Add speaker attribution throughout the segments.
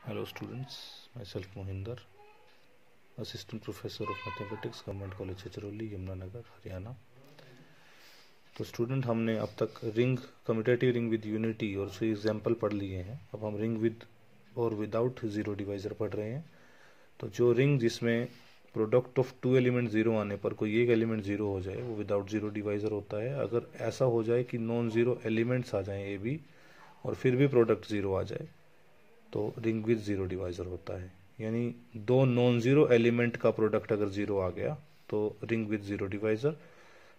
Speaker 1: Hello students, myself Mohinder, Assistant Professor of Mathematics, Government College Chachrauli, Yamunanagar, Haryana. तो student हमने अब तक ring, commutative ring with unity और उसके एग्जाम्पल पढ़ लिए हैं। अब हम रिंग विद और विदाउट जीरो डिवाइज़र पढ़ रहे हैं। तो जो रिंग जिसमें product of two element zero आने पर कोई एक एलिमेंट ज़ीरो हो जाए वो विदाउट ज़ीरो डिवाइज़र होता है। अगर ऐसा हो जाए कि नॉन ज़ीरो एलिमेंट्स आ जाएँ ए बी और फिर भी प्रोडक्ट ज़ीरो आ जाए तो रिंग विद ज़ीरो डिवाइज़र होता है। यानी दो नॉन ज़ीरो एलिमेंट का प्रोडक्ट अगर ज़ीरो आ गया तो रिंग विद ज़ीरो डिवाइज़र।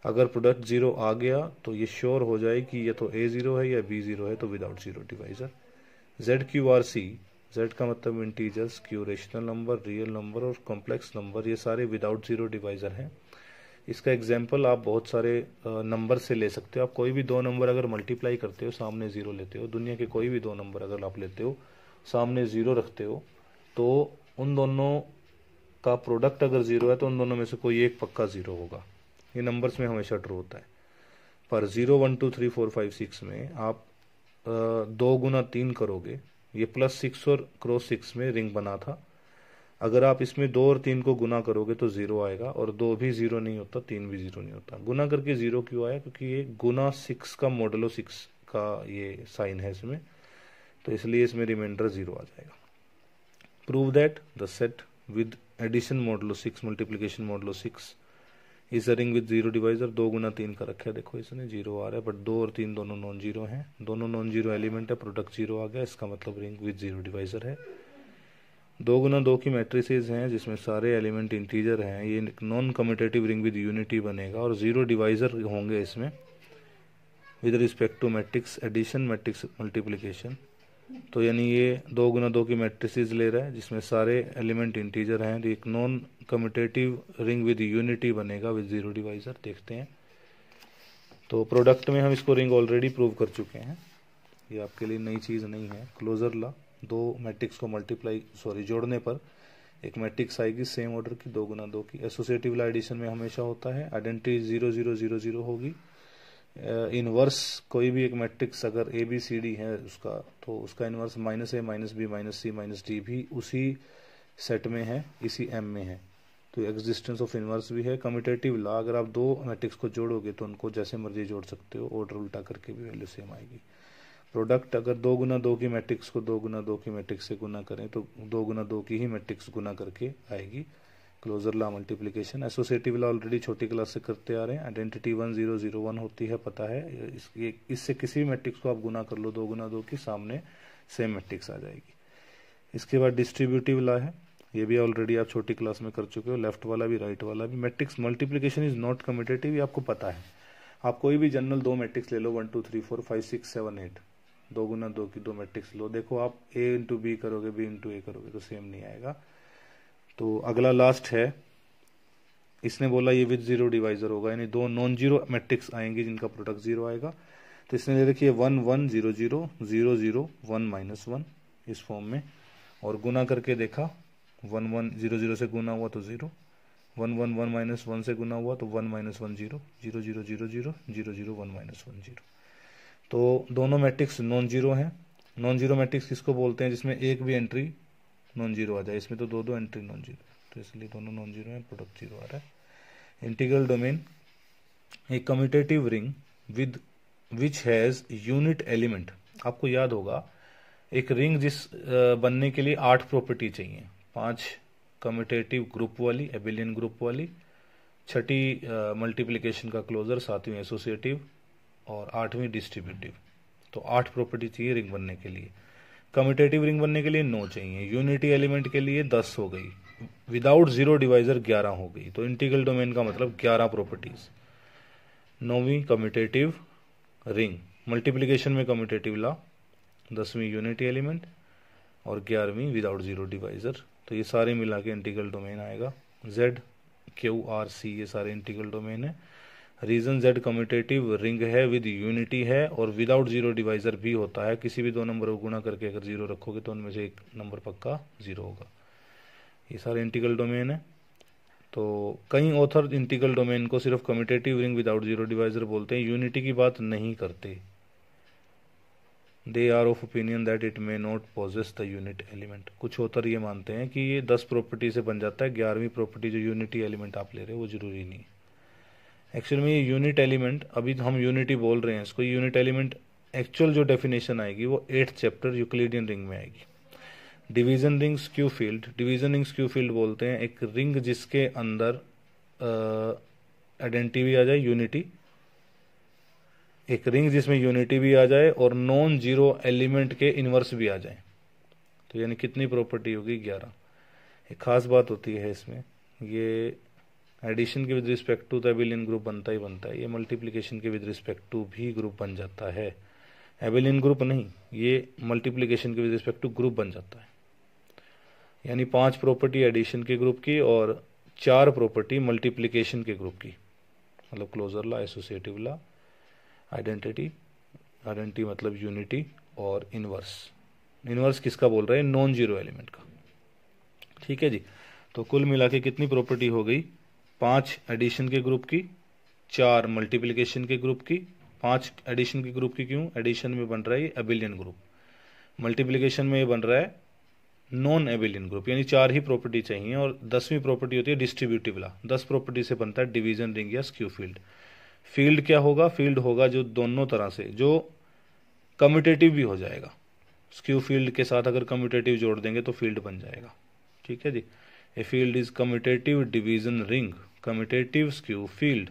Speaker 1: अगर प्रोडक्ट ज़ीरो आ गया तो ये श्योर हो जाए कि ये तो ए ज़ीरो है या बी ज़ीरो है, तो without zero divisor. Z Q R C, Z का मतलब integers, Q rational number, real number और कॉम्प्लेक्स नंबर, ये सारे विदाउट ज़ीरो डिवाइज़र हैं। इसका एग्जाम्पल आप बहुत सारे नंबर से ले सकते हो। आप कोई भी दो नंबर अगर मल्टीप्लाई करते हो, सामने ज़ीरो लेते हो, दुनिया के कोई भी दो नंबर अगर आप लेते हो, सामने ज़ीरो रखते हो, तो उन दोनों का प्रोडक्ट अगर ज़ीरो है तो उन दोनों में से कोई एक पक्का ज़ीरो होगा। ये नंबर्स में हमेशा ट्रू होता है। पर 0 1 2 3 4 5 6 में आप 2 गुना 3 करोगे, ये +6 और ×6 में रिंग बना था। अगर आप इसमें 2 और 3 को गुना करोगे तो ज़ीरो आएगा, और 2 भी ज़ीरो नहीं होता, 3 भी ज़ीरो नहीं होता। गुना करके ज़ीरो क्यों आया? क्योंकि ये गुना 6 का मॉडुलो 6 का ये साइन है इसमें, तो इसलिए इसमें रिमाइंडर ज़ीरो आ जाएगा। Prove that the set with addition modulo 6 multiplication modulo 6 is a ring with zero divisor. 2 गुना 3 का रखा है, देखो इसने ज़ीरो आ रहा है, बट 2 और 3 दोनों नॉन जीरो हैं, दोनों नॉन जीरो एलिमेंट है, प्रोडक्ट ज़ीरो आ गया, इसका मतलब रिंग विद जीरो डिवाइजर है। 2 गुना 2 की मैट्रिसेस हैं जिसमें सारे एलिमेंट इंटीजर हैं, ये non commutative ring with unity बनेगा, और जीरो डिवाइजर होंगे इसमें with respect to matrix addition, matrix multiplication. तो यानी ये 2 गुना 2 की मैट्रिसेस ले रहा है जिसमें सारे एलिमेंट इंटीजर हैं, तो एक non commutative ring with unity बनेगा विद जीरो डिवाइजर। देखते हैं। तो प्रोडक्ट में हम इसको रिंग ऑलरेडी प्रूव कर चुके हैं, ये आपके लिए नई चीज़ नहीं है। क्लोजर ला, दो मैट्रिक्स को जोड़ने पर एक मैट्रिक्स आएगी सेम ऑर्डर की, 2 गुना 2 की। एसोसिएटिव ला एडिशन में हमेशा होता है, आइडेंटिटी 0 0 0 0 होगी। इनवर्स कोई भी एक मैट्रिक्स अगर ए बी सी डी है उसका, तो उसका inverse -a -b -c -d भी उसी सेट में है, इसी m में है, तो एग्जिस्टेंस ऑफ इनवर्स भी है। कम्यूटेटिव ला, अगर आप दो मैट्रिक्स को जोड़ोगे तो उनको जैसे मर्जी जोड़ सकते हो, ऑर्डर उल्टा करके भी वैल्यू सेम आएगी। प्रोडक्ट, अगर 2 गुना 2 की मैट्रिक्स को 2 गुना 2 की मैट्रिक्स से गुना करें तो 2 गुना 2 की ही मैट्रिक्स गुना करके आएगी। क्लोजर ला मल्टीप्लिकेशन। एसोसिएटिव ला ऑलरेडी छोटी क्लास से करते आ रहे हैं। आइडेंटिटी 1 0 0 1 होती है, पता है। इससे किसी भी मैट्रिक्स को आप गुना कर लो 2 गुना 2 की, सामने सेम मैट्रिक्स आ जाएगी। इसके बाद डिस्ट्रीब्यूटिव ला है, ये भी ऑलरेडी आप छोटी क्लास में कर चुके हो, लेफ्ट वाला भी राइट वाला भी। Matrix multiplication is not commutative, ये आपको पता है। आप कोई भी जनरल दो मैट्रिक्स ले लो, 1 2 3 4 5 6 7 8, 2 गुना 2 की दो मैट्रिक्स लो, देखो आप a इंटू बी करोगे, b इंटू ए करोगे तो सेम नहीं आएगा। तो अगला लास्ट है, इसने बोला ये विद जीरो डिवाइजर होगा, यानी दो नॉन जीरो मैट्रिक्स आएंगे जिनका प्रोडक्ट जीरो आएगा। तो इसने दे रखी है 1 1 0 0 0 0 1 -1 इस फॉर्म में, और गुना करके देखा, 1 1 0 0 से गुना हुआ तो 0, 1 1 1 -1 से गुना हुआ तो 1 -1 0 0 0 0 0 0 0 1 -1 0। तो दोनों मैट्रिक्स नॉन जीरो हैं। नॉन जीरो मैट्रिक्स किसको बोलते हैं? जिसमें एक भी एंट्री नॉन जीरो आ जाए। इसमें तो दो एंट्री नॉन जीरो, तो इसलिए दोनों नॉन जीरो हैं, प्रोडक्ट जीरो आ रहा है। Integral domain, a commutative ring with which has unit element. आपको याद होगा एक रिंग जिस बनने के लिए 8 प्रॉपर्टी चाहिए, 5 कम्यूटेटिव ग्रुप वाली, एबिलियन ग्रुप वाली, 6ठी मल्टीप्लिकेशन का क्लोजर, 7वीं एसोसिएटिव और 8वीं डिस्ट्रीब्यूटिव। तो 8 प्रॉपर्टी चाहिए रिंग बनने के लिए। कम्यूटेटिव रिंग बनने के लिए 9 चाहिए, यूनिटी एलिमेंट के लिए 10 हो गई, विदाउट जीरो डिवाइजर 11 हो गई। तो इंटीग्रल डोमेन का मतलब 11 प्रॉपर्टीज। 9वीं कम्यूटेटिव रिंग, मल्टीप्लिकेशन में कम्यूटेटिव ला, 10वीं यूनिटी एलिमेंट और 11वीं विदाउट जीरो डिवाइजर। तो ये सारे मिला के इंटीग्रल डोमेन आएगा। जेड क्यू आर सी ये सारे इंटीग्रल डोमेन है। रीजन जेड कम्यूटेटिव रिंग है, विद यूनिटी है और विदाउट जीरो डिवाइजर भी होता है। किसी भी दो नंबर को गुणा करके अगर जीरो रखोगे तो उनमें से एक नंबर पक्का जीरो होगा। ये सारे इंटीग्रल डोमेन है। तो कई ऑथर इंटीग्रल डोमेन को सिर्फ commutative ring without zero divisor बोलते हैं, यूनिटी की बात नहीं करते। They are of opinion that it may not possess the unit element. कुछ ऑथर ये मानते हैं कि ये 10 प्रॉपर्टी से बन जाता है, 11वीं प्रॉपर्टी जो यूनिटी एलिमेंट आप ले रहे हो वो जरूरी नहीं है। एक्चुअल में ये यूनिट एलिमेंट, अभी हम यूनिटी बोल रहे हैं इसको, यूनिट एलिमेंट एक्चुअल जो डेफिनेशन आएगी वो 8th चैप्टर यूक्लिडियन रिंग में आएगी। Division ring skew field, division ring skew field बोलते हैं एक रिंग जिसके अंदर आइडेंटिटी भी आ जाए, यूनिटी, एक रिंग जिसमें यूनिटी भी आ जाए और नॉन जीरो एलिमेंट के इनवर्स भी आ जाए। तो यानी कितनी प्रॉपर्टी होगी? 11। एक खास बात होती है इसमें, ये एडिशन के with respect to the abelian group बनता ही बनता है, ये मल्टीप्लिकेशन के विद रिस्पेक्ट टू भी ग्रुप बन जाता है। एबिलियन ग्रुप नहीं, ये मल्टीप्लिकेशन के विद रिस्पेक्ट टू ग्रुप बन जाता है। यानी 5 प्रॉपर्टी एडिशन के ग्रुप की और 4 प्रॉपर्टी मल्टीप्लिकेशन के ग्रुप की, मतलब closure law, associative law, identity, identity मतलब यूनिटी, और इनवर्स। इनवर्स किसका बोल रहे हैं? नॉन जीरो एलिमेंट का। ठीक है जी। तो कुल मिला के कितनी प्रॉपर्टी हो गई? 5 एडिशन के ग्रुप की, 4 मल्टीप्लिकेशन के ग्रुप की। 5 एडिशन के ग्रुप की क्यों? एडिशन में बन रहा है एबिलियन ग्रुप, मल्टीप्लिकेशन में ये बन रहा है नॉन एबिलियन ग्रुप, यानी 4 ही प्रॉपर्टी चाहिए। और 10वीं प्रॉपर्टी होती है डिस्ट्रीब्यूटिव लॉ, 10 प्रॉपर्टी से बनता है डिवीजन रिंग या स्क्यू फील्ड। फील्ड क्या होगा? फील्ड होगा जो दोनों तरह से, जो कम्यूटेटिव भी हो जाएगा। स्क्यू फील्ड के साथ अगर कम्यूटेटिव जोड़ देंगे तो फील्ड बन जाएगा। ठीक है जी। A field is commutative division ring, commutative skew field,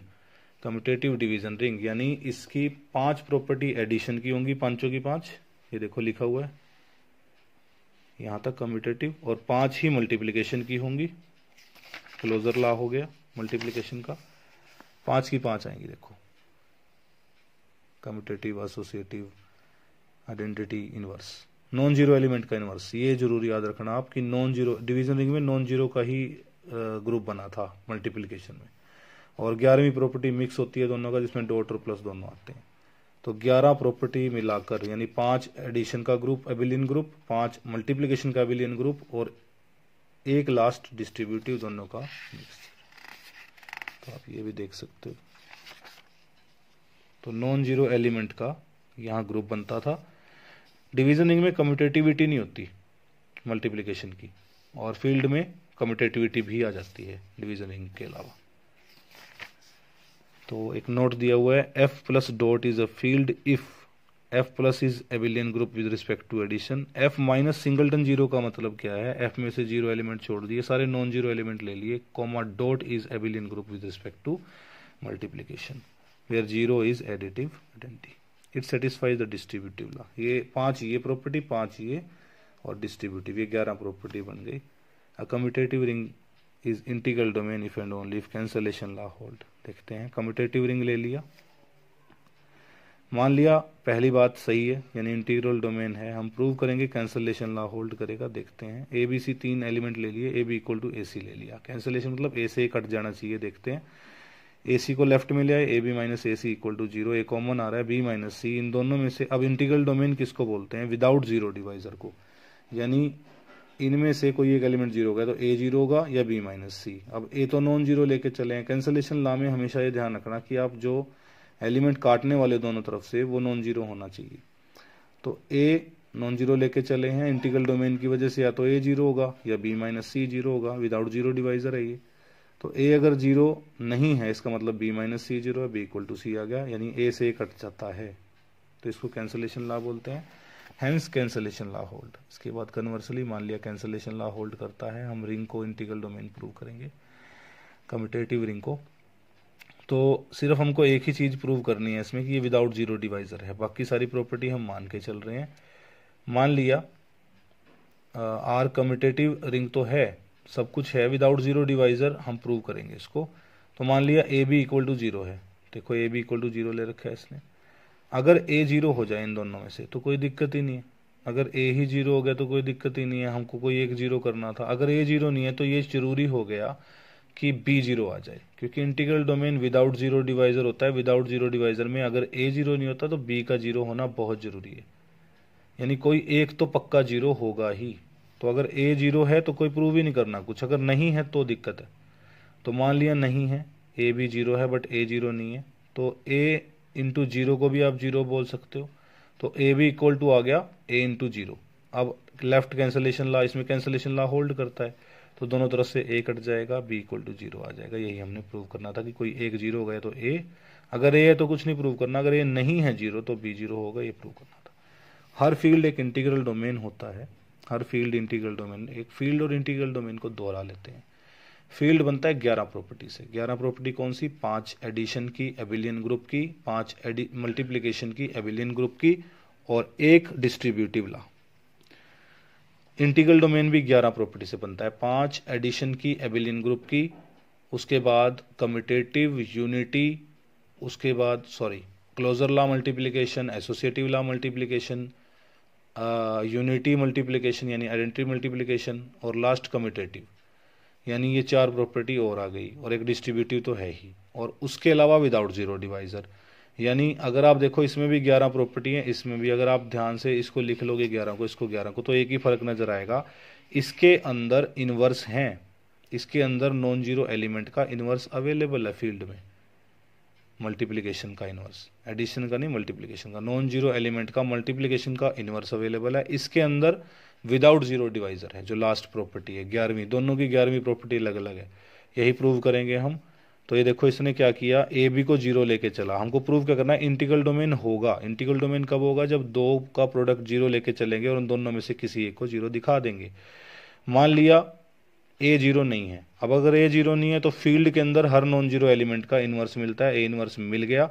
Speaker 1: commutative division ring. यानी इसकी 5 प्रॉपर्टी एडिशन की होंगी, पांचों की 5, ये देखो लिखा हुआ है यहां तक कम्यूटेटिव, और 5 ही मल्टीप्लिकेशन की होंगी। क्लोजर लॉ हो गया मल्टीप्लिकेशन का, 5 की 5 आएंगी। देखो commutative, associative, identity, inverse, non zero element का इनवर्स। ये जरूर याद रखना आप कि नॉन जीरो, डिवीजन रिंग में नॉन जीरो का ही ग्रुप बना था मल्टीप्लिकेशन में। और 11वीं प्रॉपर्टी मिक्स होती है दोनों का, जिसमें डॉट और प्लस दोनों आते हैं। तो 11 प्रॉपर्टी मिलाकर, यानी 5 एडिशन का ग्रुप एबिलियन ग्रुप, 5 मल्टीप्लिकेशन का एबिलियन ग्रुप, और एक लास्ट डिस्ट्रीब्यूटिव, दोनों का मिक्स। तो आप ये भी देख सकते हो। तो नॉन जीरो एलिमेंट का यहाँ ग्रुप बनता था। डिवीजन रिंग में कम्यूटेटिविटी नहीं होती मल्टीप्लिकेशन की, और फील्ड में कम्यूटेटिविटी भी आ जाती है डिवीजन रिंग के अलावा। तो एक नोट दिया हुआ है, F plus dot is a field if F plus is abelian group with respect to addition. F minus singleton zero का मतलब क्या है? एफ में से जीरो एलिमेंट छोड़ दिए, सारे नॉन जीरो एलिमेंट ले लिए, comma dot is abelian group with respect to multiplication where zero is additive identity. It satisfies the distributive law. ये 5 ये प्रॉपर्टी, 5 ये, और डिस्ट्रीब्यूटिव, ये 11 प्रॉपर्टी बन गई। A commutative ring is integral domain if and only if cancellation law hold. देखते हैं, commutative ring ले लिया, मान लिया पहली बात सही है, यानी इंटीग्रल डोमेन है। हम प्रूव करेंगे कैंसलेशन लॉ होल्ड करेगा। देखते हैं, ए बी सी 3 एलिमेंट ले लिए, ए बी इक्वल टू ए सी ले लिया। कैंसलेशन मतलब ए से कट जाना चाहिए। देखते हैं, ए सी को लेफ्ट में ले आए, A B minus A C equal to 0, A common आ रहा है बी माइनस सी, इन दोनों में से। अब इंटीग्रल डोमेन किसको बोलते हैं? विदाउट जीरो डिवाइजर को, यानी इनमें से कोई एक एलिमेंट जीरो होगा तो ए जीरो होगा या बी माइनस सी। अब ए तो नॉन जीरो लेके चले हैं। कैंसलेशन लॉ में हमेशा ये ध्यान रखना कि आप जो एलिमेंट काटने वाले दोनों तरफ से वो नॉन जीरो होना चाहिए। तो ए नॉन जीरो लेके चले हैं, इंटीग्रल डोमेन की वजह से या तो ए जीरो होगा या बी माइनस सी जीरो होगा, विदाउट जीरो डिवाइजर है ये। तो ए अगर जीरो नहीं है इसका मतलब बी माइनस सी जीरो है, बी इक्वल टू सी आ गया, यानी ए से कट जाता है, तो इसको कैंसलेशन लॉ बोलते हैं। Hence cancellation law hold. इसके बाद कन्वर्सली मान लिया कैंसलेशन लॉ होल्ड करता है, हम रिंग को इंटीग्रल डोमेन प्रूव करेंगे, कम्यूटेटिव रिंग को। तो सिर्फ हमको एक ही चीज प्रूव करनी है इसमें कि ये विदाउट जीरो डिवाइजर है, बाकी सारी प्रॉपर्टी हम मान के चल रहे हैं। मान लिया आर कम्यूटेटिव रिंग तो है, सब कुछ है, विदाउट जीरो डिवाइजर हम प्रूव करेंगे इसको। तो मान लिया A B equal to zero है, देखो A B equal to zero ले रखा है इसने। अगर ए जीरो हो जाए इन दोनों में से तो कोई दिक्कत ही नहीं है, अगर ए ही जीरो हो गया तो कोई दिक्कत ही नहीं है, हमको कोई एक जीरो करना था। अगर ए जीरो नहीं है तो ये जरूरी हो गया कि बी जीरो आ जाए, क्योंकि integral domain without zero divisor होता है। विदाउट जीरो डिवाइजर में अगर ए जीरो नहीं होता तो बी का जीरो होना बहुत जरूरी है, यानी कोई एक तो पक्का जीरो होगा ही। तो अगर ए जीरो है तो कोई प्रूव ही नहीं करना कुछ, अगर नहीं है तो दिक्कत है। तो मान लिया नहीं है, ए भी जीरो है बट ए जीरो नहीं है, तो ए इंटू जीरो को भी आप जीरो बोल सकते हो। तो ए भी इक्वल टू आ गया ए इंटू जीरो। अब लेफ्ट कैंसलेशन ला, इसमें कैंसलेशन ला होल्ड करता है, तो दोनों तरफ से ए कट जाएगा, बी इक्वल टू जीरो आ जाएगा। यही हमने प्रूव करना था कि कोई एक जीरो हो गया तो ए, अगर ए है तो कुछ नहीं प्रूव करना, अगर ए नहीं है जीरो तो बी जीरो होगा, ये प्रूव करना था। हर फील्ड एक इंटीग्रल डोमेन होता है, हर फील्ड इंटीग्रल डोमेन, एक फील्ड और इंटीग्रल डोमेन को दोहरा लेते हैं। फील्ड बनता है 11 प्रॉपर्टी से। 11 प्रॉपर्टी कौन सी? 5 एडिशन की एबिलियन ग्रुप की, 5 मल्टीप्लिकेशन की एबिलियन ग्रुप की, और एक डिस्ट्रीब्यूटिव ला। इंटीग्रल डोमेन भी 11 प्रॉपर्टी से बनता है, 5 एडिशन की एबिलियन ग्रुप की, उसके बाद कम्यूटेटिव, यूनिटी, उसके बाद क्लोजर ला मल्टीप्लिकेशन, एसोसिएटिव ला मल्टीप्लिकेशन, यूनिटी मल्टीप्लिकेशन यानी आइडेंटिटी मल्टीप्लिकेशन, और लास्ट कम्यूटेटिव। यानी ये 4 प्रॉपर्टी और आ गई, और एक डिस्ट्रीब्यूटिव तो है ही, और उसके अलावा विदाउट जीरो डिवाइजर। यानी अगर आप देखो इसमें भी 11 प्रॉपर्टी है, इसमें भी, अगर आप ध्यान से इसको लिख लोगे 11 को, इसको 11 को, तो एक ही फर्क नजर आएगा, इसके अंदर इनवर्स हैं, इसके अंदर नॉन जीरो एलिमेंट का इनवर्स अवेलेबल है फील्ड में, मल्टीप्लिकेशन का इनवर्स, एडिशन का नहीं मल्टीप्लिकेशन का, नॉन जीरो एलिमेंट का मल्टीप्लिकेशन का इनवर्स अवेलेबल है। इसके अंदर विदाउट जीरो डिवाइजर है, जो लास्ट प्रॉपर्टी है 11वीं, दोनों की 11वीं प्रॉपर्टी अलग अलग है, यही प्रूव करेंगे हम। तो ये देखो इसने क्या किया, ए बी को जीरो लेके चला। हमको प्रूव क्या करना है? इंटीग्रल डोमेन होगा। इंटीग्रल डोमेन कब होगा? जब दो का प्रोडक्ट जीरो लेके चलेंगे और उन दोनों में से किसी एक को जीरो दिखा देंगे। मान लिया ए जीरो नहीं है। अब अगर ए जीरो नहीं है तो फील्ड के अंदर हर नॉन जीरो एलिमेंट का इनवर्स मिलता है, ए इनवर्स मिल गया।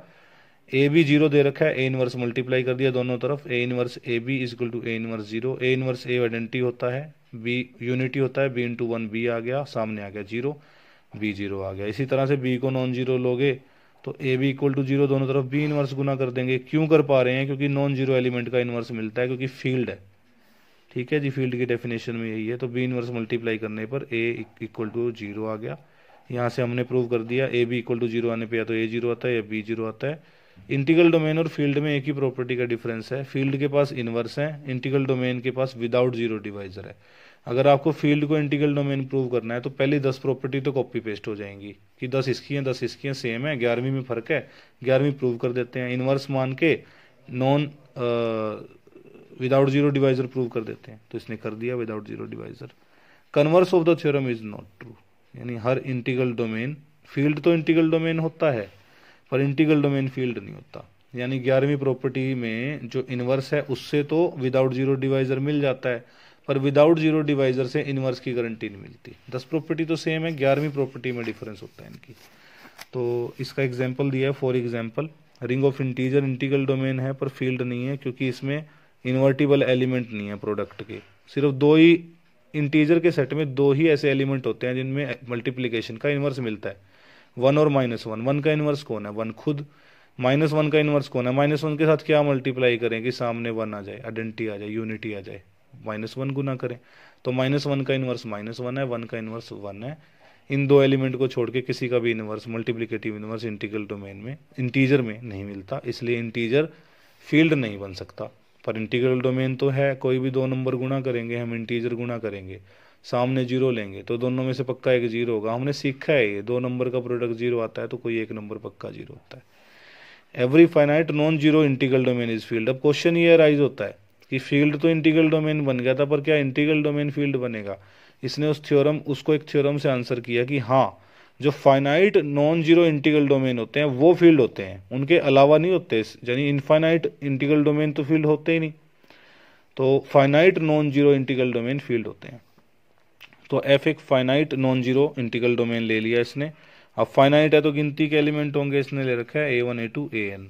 Speaker 1: ए भी जीरो दे रखा है, ए इनवर्स मल्टीप्लाई कर दिया दोनों तरफ, A inverse A B is equal to A inverse zero. A inverse A identity होता है, बी यूनिटी होता है, बी इंटू वन बी आ गया, सामने आ गया जीरो, बी जीरो आ गया। इसी तरह से बी को नॉन जीरो लोगे तो A B equal to zero, दोनों तरफ बी इनवर्स गुना कर देंगे। क्यों कर पा रहे हैं? क्योंकि नॉन जीरो एलिमेंट का इनवर्स मिलता है, क्योंकि फील्ड है। ठीक है जी, फील्ड की डेफिनेशन में यही है। तो बी इनवर्स मल्टीप्लाई करने पर ए इक्वल टू जीरो आ गया। यहाँ से हमने प्रूव कर दिया A B equal to zero आने पे या तो ए जीरो आता है या बी जीरो आता है। इंटीग्रल डोमेन और फील्ड में एक ही प्रॉपर्टी का डिफरेंस है, फील्ड के पास इनवर्स है, इंटीग्रल डोमेन के पास विदाउट जीरो डिवाइजर है। अगर आपको फील्ड को इंटीग्रल डोमेन प्रूव करना है तो पहली 10 प्रॉपर्टी तो कॉपी पेस्ट हो जाएंगी कि 10 इसकी हैं 10 इसकी हैं, सेम है, 11वीं में फर्क है, 11वीं प्रूव कर देते हैं, इनवर्स मान के non without zero divisor prove कर देते हैं। तो इसने कर दिया without zero divisor. Converse of the theorem is not true, यानी हर इंटीग्रल डोमेन, फील्ड तो इंटीग्रल डोमेन होता है पर इंटीग्रल डोमेन फील्ड नहीं होता। यानी 11वीं प्रॉपर्टी में जो इनवर्स है उससे तो विदाउट जीरो डिवाइजर मिल जाता है, पर विदाउट जीरो डिवाइजर से इनवर्स की गारंटी नहीं मिलती। 10 प्रॉपर्टी तो सेम है, 11वीं प्रॉपर्टी में डिफरेंस होता है इनकी। तो इसका एग्जाम्पल दिया है, for example ring of integer integral domain है पर फील्ड नहीं है, क्योंकि इसमें इन्वर्टिबल एलिमेंट नहीं है प्रोडक्ट के। सिर्फ दो ही इंटीजर के सेट में दो ही ऐसे एलिमेंट होते हैं जिनमें मल्टीप्लिकेशन का इनवर्स मिलता है, 1 और -1। 1 का इनवर्स कौन है? 1 खुद। -1 का इनवर्स कौन है? -1 के साथ क्या मल्टीप्लाई करें कि सामने 1 आ जाए, आइडेंटिटी आ जाए, यूनिटी आ जाए, -1 गुना करें। तो -1 का इनवर्स -1 है, 1 का इनवर्स 1 है। इन दो एलिमेंट को छोड़ के किसी का भी inverse, multiplicative inverse integral domain में, इंटीजर में नहीं मिलता, इसलिए इंटीजर फील्ड नहीं बन सकता। पर इंटीग्रल डोमेन तो है, कोई भी दो नंबर गुणा करेंगे, हम इंटीजर गुणा करेंगे, सामने जीरो लेंगे तो दोनों में से पक्का एक जीरो होगा। हमने सीखा है ये, दो नंबर का प्रोडक्ट जीरो आता है तो कोई एक नंबर पक्का जीरो होता है। Every finite non zero integral domain is field. अब क्वेश्चन ये राइज होता है कि फील्ड तो इंटीग्रल डोमेन बन गया था, पर क्या इंटीग्रल डोमेन फील्ड बनेगा? इसने उसको एक थ्योरम से आंसर किया कि हाँ, जो finite non zero integral domain होते हैं वो फील्ड होते हैं, उनके अलावा नहीं होते। यानी इनफाइनाइट इंटीग्रल डोमेन तो फील्ड होते ही नहीं, तो finite non zero integral domain field होते हैं। तो एफ एक finite non zero integral domain ले लिया इसने। अब फाइनाइट है तो गिनती के एलिमेंट होंगे, इसने ले रखा है A1 A2 AN।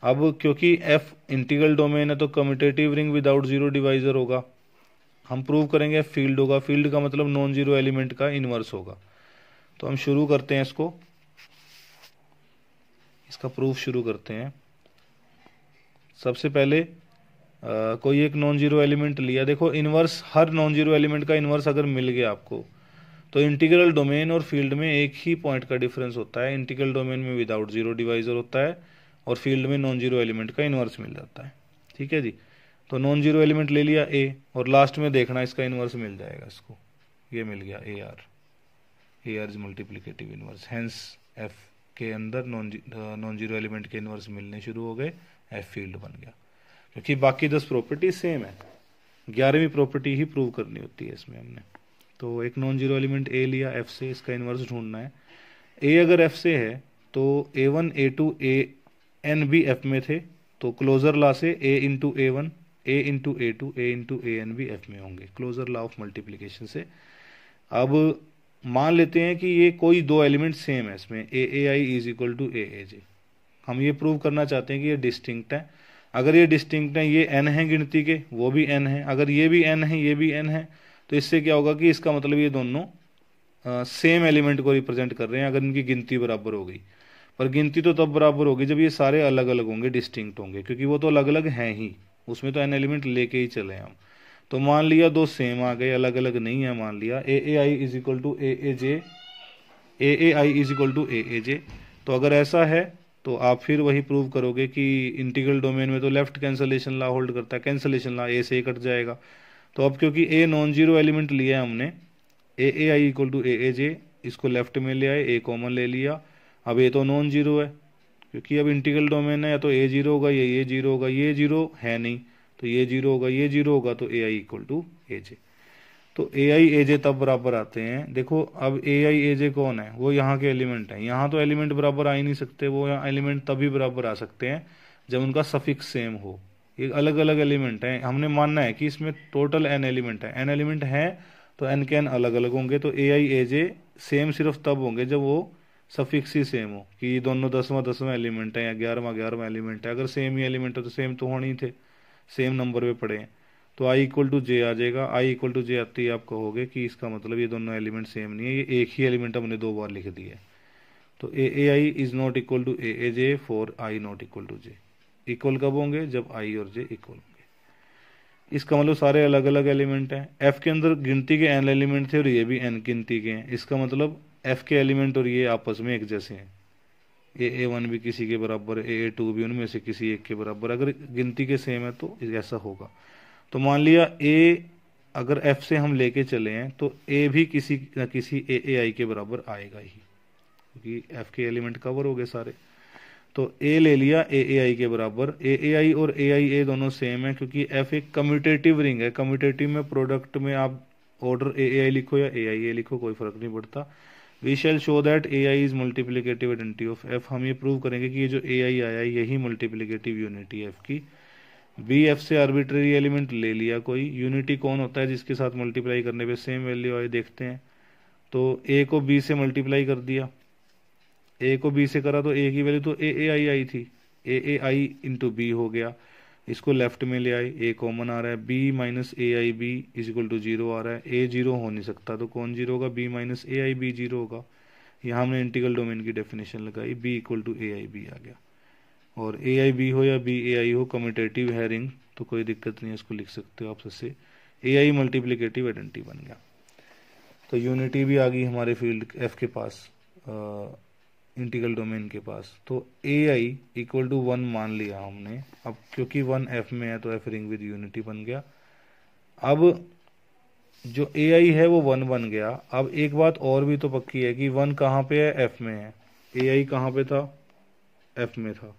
Speaker 1: अब क्योंकि एफ इंटीग्रल डोमेन है तो commutative ring without zero divisor होगा। हम प्रूव करेंगे फील्ड होगा, फील्ड का मतलब नॉन जीरो एलिमेंट का इनवर्स होगा। तो हम शुरू करते हैं इसका प्रूफ शुरू करते हैं। सबसे पहले कोई एक नॉन जीरो एलिमेंट लिया। देखो इनवर्स, हर नॉन जीरो एलिमेंट का इनवर्स अगर मिल गया आपको तो इंटीग्रल डोमेन और फील्ड में एक ही पॉइंट का डिफरेंस होता है। इंटीग्रल डोमेन में विदाउट जीरो डिवाइजर होता है और फील्ड में नॉन जीरो एलिमेंट का इनवर्स मिल जाता है। ठीक है जी, तो नॉन जीरो एलिमेंट ले लिया ए, और लास्ट में देखना इसका इनवर्स मिल जाएगा इसको, ये मिल गया A R is multiplicative inverse. Hence F के अंदर नॉन जीरो एलिमेंट के इनवर्स मिलने शुरू हो गए, एफ फील्ड बन गया। क्योंकि बाकी 10 प्रॉपर्टी सेम है, 11वीं प्रॉपर्टी ही प्रूव करनी होती है इसमें हमने। तो एक नॉन जीरो एलिमेंट ए लिया एफ से, इसका इन्वर्स ढूंढना है। ए अगर एफ से है तो A1 A2 AN भी एफ में थे, तो क्लोजर लॉ से A into A1 A into A2 A into AN भी एफ में होंगे, क्लोजर लॉ ऑफ मल्टीप्लीकेशन से। अब मान लेते हैं कि ये कोई दो एलिमेंट सेम है इसमें, AAI is equal to AAJ। हम ये प्रूव करना चाहते हैं कि ये डिस्टिंक्ट है। अगर ये डिस्टिंक्ट है, ये n है गिनती के, वो भी n है, अगर ये भी n है ये भी n है, तो इससे क्या होगा कि इसका मतलब ये दोनों सेम एलिमेंट को रिप्रेजेंट कर रहे हैं अगर इनकी गिनती बराबर हो गई। पर गिनती तो तब बराबर होगी जब ये सारे अलग अलग होंगे, डिस्टिंक्ट होंगे, क्योंकि वो तो अलग अलग हैं ही, उसमें तो n एलिमेंट लेके ही चले हम। तो मान लिया दो सेम आ गए, अलग अलग नहीं है, मान लिया AAI is equal to AAJ, AAI is equal to AAJ। तो अगर ऐसा है तो आप फिर वही प्रूव करोगे कि इंटीग्रल डोमेन में तो लेफ्ट कैंसलेशन लॉ होल्ड करता है, कैंसलेशन लॉ A से ही कट जाएगा। तो अब क्योंकि A नॉन जीरो एलिमेंट लिया है हमने, AAI इक्वल टू AAJ, इसको लेफ्ट में ले आए, A कॉमन ले लिया। अब A तो नॉन जीरो है, क्योंकि अब इंटीग्रल डोमेन है, या तो A जीरो होगा या ये जीरो होगा, ये जीरो है नहीं तो ये जीरो होगा, ये जीरो होगा, तो AI इक्वल टू AJ। तो AI AJ तब बराबर आते हैं। देखो अब AI AJ कौन है, वो यहाँ के एलिमेंट हैं। यहाँ तो एलिमेंट बराबर आ ही नहीं सकते, वो यहाँ एलिमेंट तभी बराबर आ सकते हैं जब उनका सफिक्स सेम हो। ये अलग अलग एलिमेंट हैं, हमने मानना है कि इसमें टोटल n एलिमेंट है, n एलिमेंट है तो n के n अलग अलग होंगे। तो AI AJ सेम सिर्फ तब होंगे जब वो सफिक्स ही सेम हो, कि ये दोनों 10वां एलिमेंट है या 11वां एलिमेंट है। अगर सेम ही एलिमेंट है तो सेम तो होने ही थे, सेम नंबर पे पड़े हैं, तो I इक्वल टू जे आ जाएगा। I इक्वल टू जे आते ही आप कहोगे कि इसका मतलब ये दोनों एलिमेंट सेम नहीं है, ये एक ही एलिमेंट हमने दो बार लिख दिया है। तो AAI is not equal to AAJ for I not equal to J। Equal कब होंगे, जब I और J इक्वल होंगे। इसका मतलब सारे अलग अलग एलिमेंट हैं। F के अंदर गिनती के n एलिमेंट थे और ये भी n गिनती के हैं, इसका मतलब F के एलिमेंट और ये आपस में एक जैसे हैं। AA1 भी किसी के बराबर, AA2 भी उनमें से किसी एक के बराबर, अगर गिनती के सेम है तो ऐसा होगा। तो मान लिया A अगर F से हम लेके चले हैं तो A भी किसी न किसी AAI के बराबर आएगा ही, क्योंकि F के एलिमेंट कवर हो गए सारे। तो A ले लिया AAI के बराबर, AAI और AIA दोनों सेम है, क्योंकि F एक कम्यूटेटिव रिंग है। कम्यूटेटिव में प्रोडक्ट में आप ऑर्डर AAI लिखो या AIA लिखो, कोई फर्क नहीं पड़ता। We shall show that AI is multiplicative identity of F। हम ये प्रूव करेंगे कि ये जो AI आया यही मल्टीप्लीकेटिव यूनिटी है F की। बी एफ से आर्बिट्रेरी एलिमेंट ले लिया कोई, यूनिटी कौन होता है जिसके साथ मल्टीप्लाई करने पे सेम वैल्यू आए, देखते हैं। तो A को B से मल्टीप्लाई कर दिया, A को B से करा तो A की वैल्यू तो AAI आई थी, AAI इंटू B हो गया। इसको लेफ्ट में ले आए, A कॉमन आ रहा है, B minus AIB is equal to zero आ रहा है। A जीरो हो नहीं सकता तो कौन जीरो होगा, B माइनस AIB जीरो होगा। यहाँ हमने इंटीग्रल डोमेन की डेफिनेशन लगाई, B इक्वल टू AIB आ गया। और AIB हो या BAI हो, कम्यूटेटिव है रिंग, तो कोई दिक्कत नहीं है, इसको लिख सकते हो आप सबसे। AI मल्टीप्लिकेटिव आइडेंटिटी बन गया। तो यूनिटी भी आ गई हमारे फील्ड F के पास, इंटीग्रल डोमेन के पास। तो AI इक्वल टू 1 मान लिया हमने। अब क्योंकि 1 F में है तो F रिंग विद यूनिटी बन गया। अब जो AI है वो 1 बन गया। अब एक बात और भी तो पक्की है कि 1 कहाँ पे है, F में है। AI कहाँ पे था, F में था।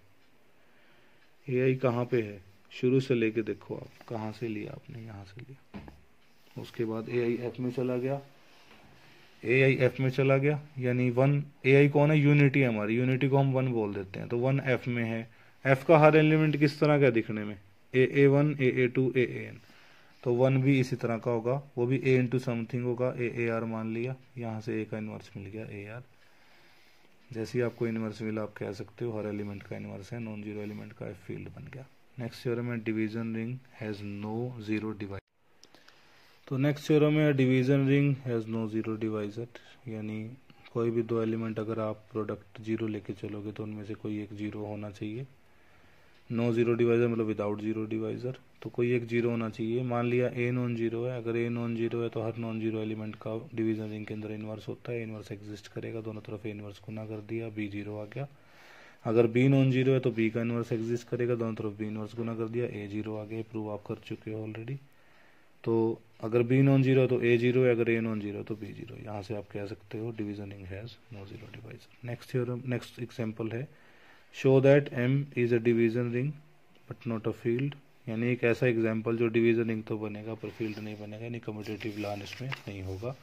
Speaker 1: AI कहाँ पे है, शुरू से लेके देखो आप, कहाँ से लिया आपने, यहाँ से लिया। उसके बाद AI F में चला गया, AI F में चला गया, यानी 1 AI कौन है, यूनिटी है हमारी, यूनिटी को हम 1 बोल देते हैं। तो 1 F में है। F का हर एलिमेंट किस तरह का दिखने में, AA1 AA2 AAN। तो 1 भी इसी तरह का होगा, वो भी A इंटू समथिंग होगा, AAR मान लिया, यहाँ से A का इन्वर्स मिल गया AR। जैसे ही आपको इन्वर्स मिला आप कह सकते हो हर एलिमेंट का इन्वर्स है, नॉन जीरो एलिमेंट का फील्ड बन गया। नेक्स्ट थ्योरम है division ring has no zero divisor. तो नेक्स्ट थ्योरम है division ring has no zero divisor, यानी कोई भी दो एलिमेंट अगर आप प्रोडक्ट जीरो लेके चलोगे तो उनमें से कोई एक जीरो होना चाहिए। नो जीरो डिवाइजर मतलब विदाउट जीरो डिवाइजर, तो कोई एक जीरो होना चाहिए। मान लिया A नॉन जीरो है, अगर A नॉन जीरो है तो हर नॉन जीरो एलिमेंट का डिवीजन रिंग के अंदर इन्वर्स होता है, इन्वर्स एग्जिस्ट करेगा, दोनों तरफ इन्वर्स गुना कर दिया, B जीरो आ गया। अगर B नॉन जीरो है तो B का इन्वर्स एग्जिस्ट करेगा, दोनों तरफ B इन्वर्स गुना कर दिया, A जीरो आ गया। प्रूव आप कर चुके हो ऑलरेडी। तो अगर B नॉन जीरो है तो A जीरो है, अगर A नॉन जीरो है तो B जीरो। यहाँ से आप कह सकते हो division ring has no zero divisor. Next theorem, next example है show that M is a division ring but not a field, यानी एक ऐसा एग्जाम्पल जो डिवीजन रिंग तो बनेगा पर फील्ड नहीं बनेगा, यानी कम्यूटेटिव लॉ इसमें नहीं होगा।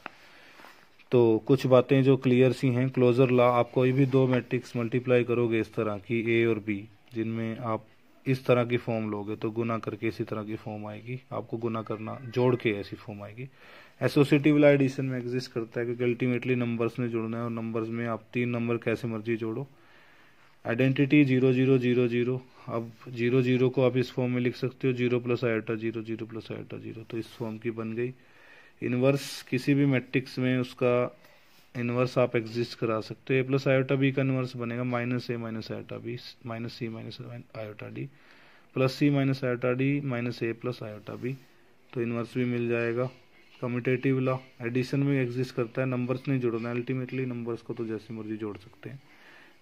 Speaker 1: तो कुछ बातें जो क्लियर सी हैं। क्लोजर लॉ, आप कोई भी दो मैट्रिक्स मल्टीप्लाई करोगे इस तरह की ए और बी, जिनमें आप इस तरह की फॉर्म लोगे तो गुना करके इसी तरह की फॉर्म आएगी, आपको गुना करना जोड़ के ऐसी फॉर्म आएगी। एसोसिएटिव लॉ एडिशन में एग्जिस्ट करता है क्योंकि अल्टीमेटली नंबर्स ने जुड़ना है और नंबर्स में आप 3 नंबर कैसे मर्जी जोड़ो। आइडेंटिटी 0 0 0 0, अब 0 0 को आप इस फॉर्म में लिख सकते हो 0 प्लस आयोटा 0 0 प्लस आयोटा 0, तो इस फॉर्म की बन गई। इनवर्स किसी भी मैट्रिक्स में उसका इनवर्स आप एग्जिस्ट करा सकते हो। ए प्लस आयोटा बी का इनवर्स बनेगा minus A minus iota B minus C minus iota D plus C minus iota D minus A plus iota B, तो इनवर्स भी मिल जाएगा। कम्यूटेटिव लॉ एडिशन में एग्जिस्ट करता है, नंबर्स नहीं जोड़ना, अल्टीमेटली नंबर्स को तो जैसी मर्जी जोड़ सकते हैं।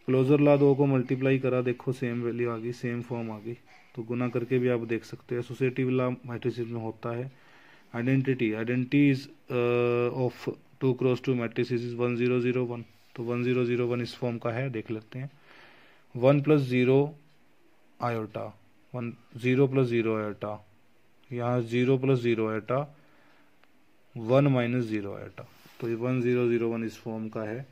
Speaker 1: क्लोजर लॉ, दो को मल्टीप्लाई करा, देखो सेम वैल्यू आ गई, सेम फॉर्म आ गई, तो गुना करके भी आप देख सकते हैं। एसोसिएटिव लॉ मैट्रिसेस में होता है। Identity is of 2 cross 2 matrices is 1 0 0 1, तो 1 0 0 1 इस फॉर्म का है, देख लेते हैं। 1 प्लस 0 आयोटा 1 0 प्लस 0 आयोटा, यहाँ 0 प्लस 0 आयोटा 1 माइनस 0 आयोटा, तो ये 1 0 0 1 इस फॉर्म का है,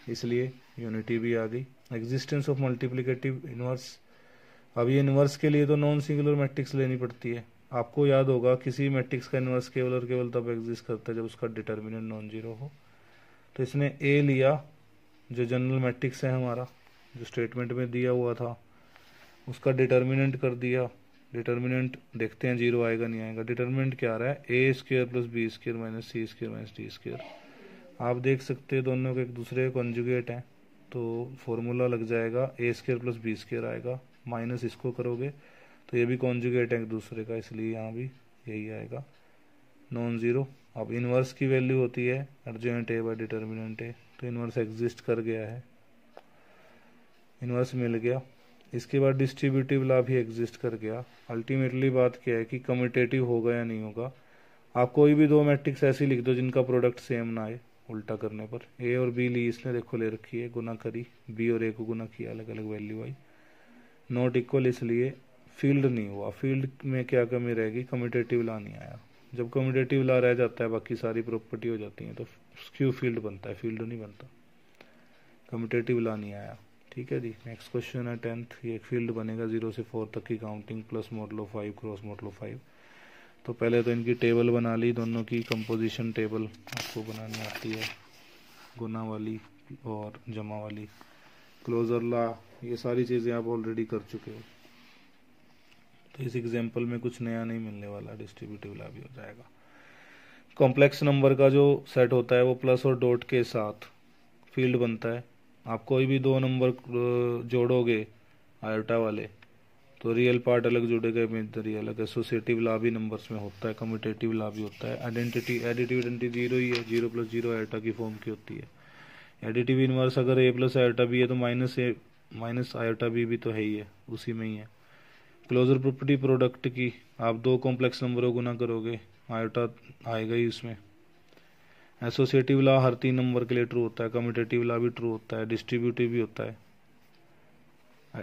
Speaker 1: इसलिए यूनिटी भी आ गई। एग्जिस्टेंस ऑफ मल्टीप्लिकेटिव इनवर्स, अब ये इनवर्स के लिए तो नॉन सिंगुलर मैट्रिक्स लेनी पड़ती है। आपको याद होगा किसी मैट्रिक्स का इनवर्स केवल और केवल तब एग्जिस्ट करता है जब उसका डिटर्मिनेंट नॉन जीरो हो। तो इसने ए लिया जो जनरल मैट्रिक्स है हमारा, जो स्टेटमेंट में दिया हुआ था, उसका डिटर्मिनेंट कर दिया। डिटर्मिनेंट देखते हैं जीरो आएगा नहीं आएगा। डिटर्मिनेंट क्या आ रहा है, A square plus B square minus C square minus D square. आप देख सकते हैं दोनों के एक दूसरे कॉन्जुगेट हैं, तो फॉर्मूला लग जाएगा ए स्क्वायर प्लस बी स्क्वायर आएगा, माइनस इसको करोगे तो ये भी कॉन्जुगेट है एक दूसरे का, इसलिए यहाँ भी यही आएगा नॉन जीरो। अब इनवर्स की वैल्यू होती है अर्जेंट ए बाय डिटर्मिनेंट ए, तो इनवर्स एग्जिस्ट कर गया है, इनवर्स मिल गया। इसके बाद डिस्ट्रीब्यूटिव लॉ भी एग्जिस्ट कर गया। अल्टीमेटली बात क्या है कि कम्यूटेटिव होगा या नहीं होगा। आप कोई भी दो मैट्रिक्स ऐसी लिख दो जिनका प्रोडक्ट सेम ना आए, उल्टा करने पर ए और बी ली, इसने देखो ले रखी है, गुना करी, बी और ए को गुना किया, अलग अलग वैल्यू आई, नॉट इक्वल, इसलिए फील्ड नहीं हुआ। फील्ड में क्या कमी रहेगी, कम्यूटेटिव लॉ नहीं आया। जब कम्यूटेटिव लॉ रह जाता है बाकी सारी प्रॉपर्टी हो जाती है, तो स्क्यू फील्ड बनता है, फील्ड नहीं बनता। कम्यूटेटिव लॉ नहीं आया, ठीक है जी। नेक्स्ट क्वेश्चन है 10th, ये एक फील्ड बनेगा 0 से 4 तक की counting plus modulo 5 cross modulo 5। तो पहले तो इनकी टेबल बना ली, दोनों की कंपोजिशन टेबल आपको बनानी आती है, गुना वाली और जमा वाली। क्लोजर लॉ, ये सारी चीज़ें आप ऑलरेडी कर चुके हो, तो इस एग्जाम्पल में कुछ नया नहीं मिलने वाला। डिस्ट्रीब्यूटिव लॉ भी हो जाएगा। कॉम्प्लेक्स नंबर का जो सेट होता है वो प्लस और डॉट के साथ फील्ड बनता है। आप कोई भी दो नंबर जोड़ोगे आयोटा वाले, तो रियल पार्ट अलग जुड़ेगा, इमेजिनरी अलग। एसोसिएटिव लॉ भी नंबर्स में होता है, कम्यूटेटिव लॉ भी होता है। आइडेंटिटी एडिटिव आइडेंटिटी जीरो ही है, 0 प्लस 0 आयोटा की फॉर्म की होती है। एडिटिव इनवर्स अगर ए प्लस आयोटा बी है तो minus A minus iota B भी तो है ही है, उसी में ही है। क्लोजर प्रॉपर्टी प्रोडक्ट की, आप दो कॉम्प्लेक्स नंबरों गुना करोगे आयोटा आएगा ही उसमें। एसोसिएटिव लॉ हर 3 नंबर के लिए ट्रू होता है, कम्यूटेटिव लॉ भी ट्रू होता है, डिस्ट्रीब्यूटिव भी होता है।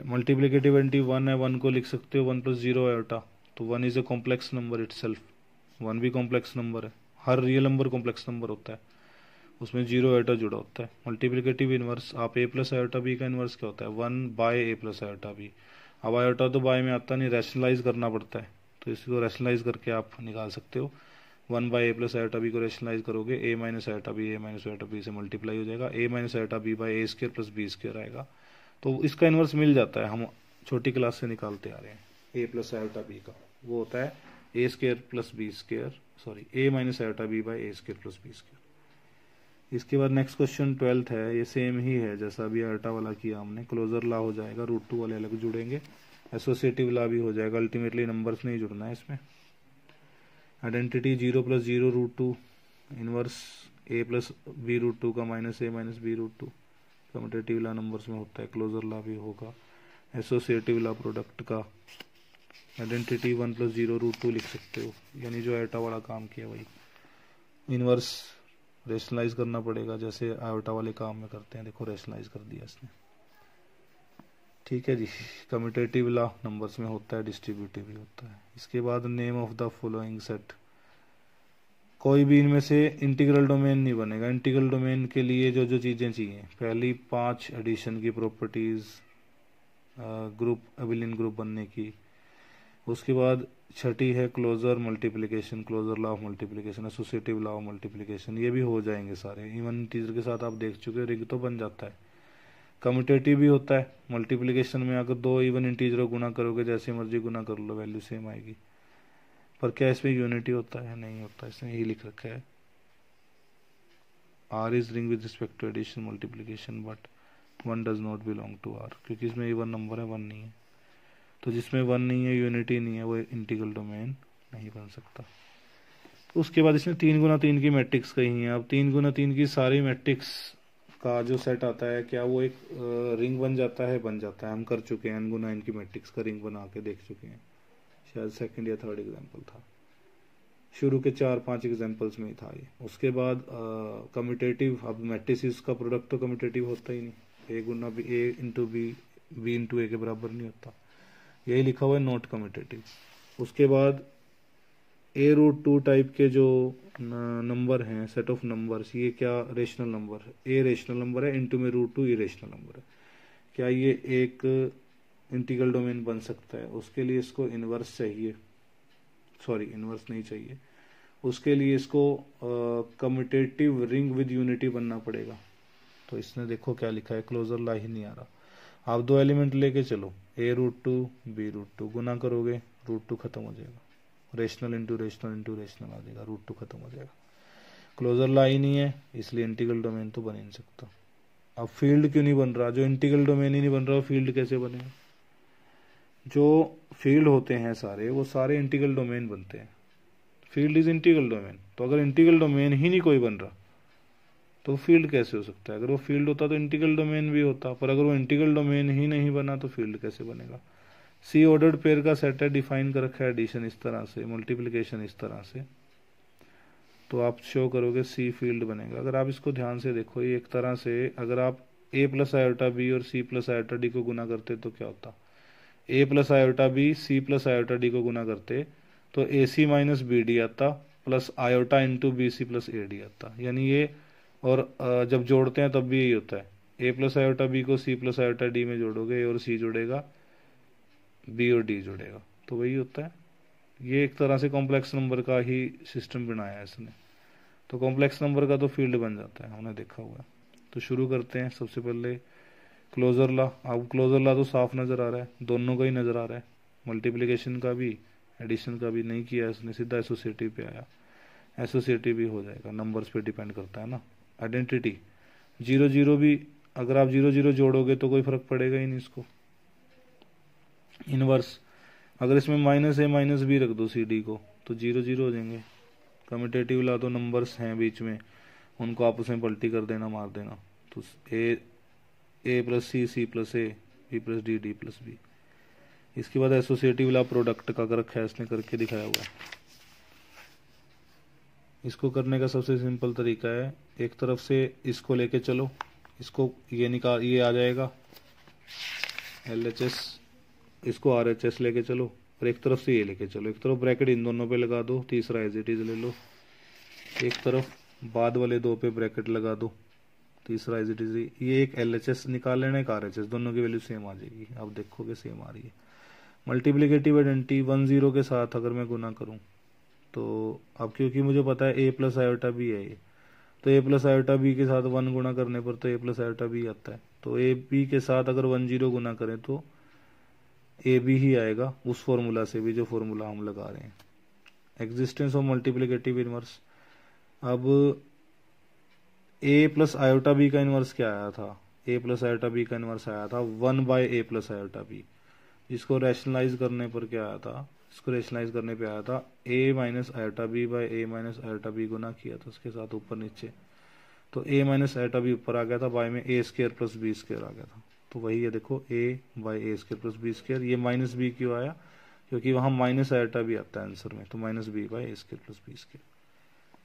Speaker 1: मल्टीप्लिकेटिव एंटी 1 है, 1 को लिख सकते हो 1 प्लस 0 आयोटा, तो 1 is a complex number itself, 1 भी कॉम्प्लेक्स नंबर है। हर रियल नंबर कॉम्प्लेक्स नंबर होता है, उसमें 0 आयोटा जुड़ा होता है। मल्टीप्लिकेटिव इनवर्स, आप ए प्लस आयोटा बी का इनवर्स क्या होता है, 1 बाय ए प्लस आयोटा बी। अब आयोटा तो बाय में आता नहीं, रैशनलाइज करना पड़ता है, तो इसको रैशनलाइज करके आप निकाल सकते हो। 1 बाय ए प्लस आयोटा बी को रैशनलाइज करोगे, ए माइनस आयोटा बी से मल्टीप्लाई हो जाएगा, ए minus iota B by A square plus B square आएगा। तो इसका इनवर्स मिल जाता है, हम छोटी क्लास से निकालते आ रहे हैं। ए प्लस आयोटा बी का वो होता है A square plus B square, sorry A minus iota B by A square plus B square. इसके बाद नेक्स्ट क्वेश्चन 12th है, ये सेम ही है जैसा अभी आयोटा वाला किया हमने। क्लोजर लॉ हो जाएगा, √2 वाले अलग जुड़ेंगे। एसोसिएटिव लॉ भी हो जाएगा, अल्टीमेटली नंबर्स नहीं जुड़ना है इसमें। Identity 0 plus 0 √2, inverse A plus B √2 का minus A minus B √2। Commutative law numbers में होता है, क्लोजर लॉ भी होगा। एसोसिएटिव लॉ प्रोडक्ट का आइडेंटिटी 1 प्लस 0 √2 लिख सकते हो, यानी जो आयोटा वाला काम किया वही। इनवर्स रेशनलाइज करना पड़ेगा जैसे आयोटा वाले काम में करते हैं, देखो रेशनलाइज कर दिया इसने। ठीक है जी, कम्यूटेटिव लॉ नंबर्स में होता है, डिस्ट्रीब्यूटिव भी होता है। इसके बाद name of the following set, कोई भी इनमें से इंटीग्रल डोमेन नहीं बनेगा। इंटीग्रल डोमेन के लिए जो जो चीज़ें चाहिए, पहली 5 एडिशन की प्रॉपर्टीज़, ग्रुप एबिलियन ग्रुप बनने की। उसके बाद छठी है closure multiplication, closure law of multiplication, associative law of multiplication, ये भी हो जाएंगे सारे। इवन इंटीजर के साथ आप देख चुके हो, रिंग तो बन जाता है। कम्यूटेटिव भी होता है मल्टीप्लिकेशन में, अगर 2 इवन इंटीजर को गुना करोगे जैसे मर्जी गुना कर लो, वैल्यू सेम आएगी। पर क्या इसमें यूनिटी होता है? नहीं होता, इसमें यही लिख रखा है R is ring with respect to addition multiplication but 1 does not belong to R, क्योंकि इसमें इवन नंबर है, 1 नहीं है। तो जिसमें 1 नहीं है, यूनिटी नहीं है, वो इंटीग्रल डोमेन नहीं बन सकता। उसके बाद इसमें 3 गुना 3 की मैट्रिक्स कही है। अब 3 गुना 3 की सारी मैट्रिक्स का जो सेट आता है, क्या वो एक रिंग बन जाता है? बन जाता है। हम कर चुके हैं, n गुना n की मैट्रिक्स का रिंग बना के देख चुके हैं, शायद सेकंड या थर्ड एग्जांपल था, शुरू के 4-5 एग्जांपल्स में ही था ये। उसके बाद कम्यूटेटिव, अब मैट्रिसेस का प्रोडक्ट तो कम्यूटेटिव होता ही नहीं, a गुना b, a into B, b into a के बराबर नहीं होता, यही लिखा हुआ है नॉट कम्यूटेटिव। उसके बाद a√2 टाइप के जो नंबर हैं, सेट ऑफ नंबर्स, ये क्या रेशनल नंबर है? a रेशनल नंबर है, इंटू में √2 इरेशनल नंबर है। क्या ये एक इंटीग्रल डोमेन बन सकता है? उसके लिए इसको इनवर्स चाहिए, सॉरी इनवर्स नहीं चाहिए, उसके लिए इसको कम्यूटेटिव रिंग विद यूनिटी बनना पड़ेगा। तो इसने देखो क्या लिखा है, क्लोजर ला ही नहीं आ रहा। आप 2 एलिमेंट लेके चलो, a√2 b√2, गुना करोगे √2 खत्म हो जाएगा, rational into rational into rational आ जाएगा, √2 खत्म हो जाएगा। क्लोजर ला ही नहीं है, इसलिए इंटीग्रल डोमेन तो बन ही नहीं सकता। अब फील्ड क्यों नहीं बन रहा? जो इंटीग्रल डोमेन ही नहीं बन रहा, फील्ड कैसे बनेगा? जो फील्ड होते हैं सारे, वो सारे इंटीग्रल डोमेन बनते हैं। Field is integral domain. तो अगर इंटीग्रल डोमेन ही नहीं कोई बन रहा तो फील्ड कैसे हो सकता है? अगर वो फील्ड होता तो इंटीग्रल डोमेन भी होता, पर अगर वो इंटीग्रल डोमेन ही नहीं बना तो फील्ड कैसे बनेगा? सी ऑर्डर्ड पेयर का सेट है, डिफाइन कर रखा है एडिशन इस तरह से, मल्टीप्लिकेशन इस तरह से, तो आप शो करोगे सी फील्ड बनेगा। अगर आप इसको ध्यान से देखो, ये एक तरह से अगर आप a प्लस आयोटा बी और c प्लस आयोटा डी को गुना करते तो क्या होता? a plus iota B c plus iota D को गुना करते तो A C minus B D आता, plus iota into B C plus A D आता। यानी ये, और जब जोड़ते हैं तब भी यही होता है, a प्लस आयोटा बी को c प्लस आयोटा डी में जोड़ोगे, a और c जुड़ेगा, b और d जुड़ेगा, तो वही होता है। ये एक तरह से कॉम्प्लेक्स नंबर का ही सिस्टम बनाया है इसने। तो कॉम्प्लेक्स नंबर का तो फील्ड बन जाता है, हमने देखा हुआ है। तो शुरू करते हैं। सबसे पहले क्लोजर लॉ। अब क्लोजर लॉ तो साफ नज़र आ रहा है, दोनों का ही नज़र आ रहा है, मल्टीप्लिकेशन का भी एडिशन का भी नहीं किया इसने, सीधा एसोसिएटिव पे आया। एसोसिएटिव भी हो जाएगा, नंबर्स पे डिपेंड करता है ना। आइडेंटिटी 0-0 भी, अगर आप 0-0 जोड़ोगे तो कोई फर्क पड़ेगा ही नहीं इसको। इनवर्स, अगर इसमें -a -b रख दो सी डी को तो 0-0 हो जाएंगे। कम्यूटेटिव ला तो नंबर्स हैं बीच में, उनको आपस में पलटी कर देना, मार देना, तो a plus C plus A, b plus D plus B. इसके बाद एसोसिएटिव ला प्रोडक्ट का कर रखा है इसने, करके दिखाया हुआ है। इसको करने का सबसे सिंपल तरीका है, एक तरफ से इसको लेके चलो, इसको ये निकाल, ये आ जाएगा LHS, इसको RHS लेके चलो, और एक तरफ से ये लेके चलो, एक तरफ ब्रैकेट इन दोनों पे लगा दो, तीसरा एज इट इज ले लो, एक तरफ बाद वाले 2 पे ब्रैकेट लगा दो, तीसरा एज इट इज। ये एक LHS निकाल लेना, एक RHS, दोनों की वैल्यू सेम आ जाएगी। अब देखोगे सेम आ रही है। मल्टीप्लिकेटिव आइडेंटिटी 1-0 के साथ अगर मैं गुना करूं तो अब क्योंकि मुझे पता है a प्लस आयोटा बी है ये, तो a प्लस आयोटा बी के साथ 1 गुना करने पर तो a प्लस आयोटा बी आता है। तो a b के साथ अगर 1-0 गुना करें तो ए बी ही आएगा, उस फॉर्मूला से भी जो फॉर्मूला हम लगा रहे हैं। एग्जिस्टेंस ऑफ मल्टीप्लिकेटिव इनवर्स, अब a प्लस आयोटा बी का इनवर्स क्या आया था? a प्लस आयोटा बी का इनवर्स आया था 1/a प्लस आयोटा बी, जिसको रैशनलाइज करने पर क्या आया था? इसको रैशनलाइज करने पे आया था a minus iota B by a minus iota B गुना किया था उसके साथ ऊपर नीचे, तो a माइनस आयोटा बी ऊपर आ गया था, बाय में a square plus B square आ गया था। तो वही है, देखो a by A square plus B square. ये माइनस बी क्यों आया? क्योंकि वहाँ माइनस आयोटा भी आता है आंसर में, तो minus B by A square plus B square.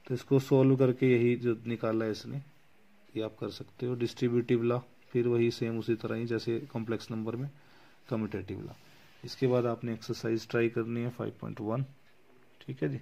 Speaker 1: तो इसको सोल्व करके यही जो निकाला है इसने, ये आप कर सकते हो। डिस्ट्रीब्यूटिव लॉ फिर वही सेम उसी तरह ही जैसे कॉम्प्लेक्स नंबर में, कम्यूटेटिव ला। इसके बाद आपने एक्सरसाइज ट्राई करनी है 5.1, ठीक है जी।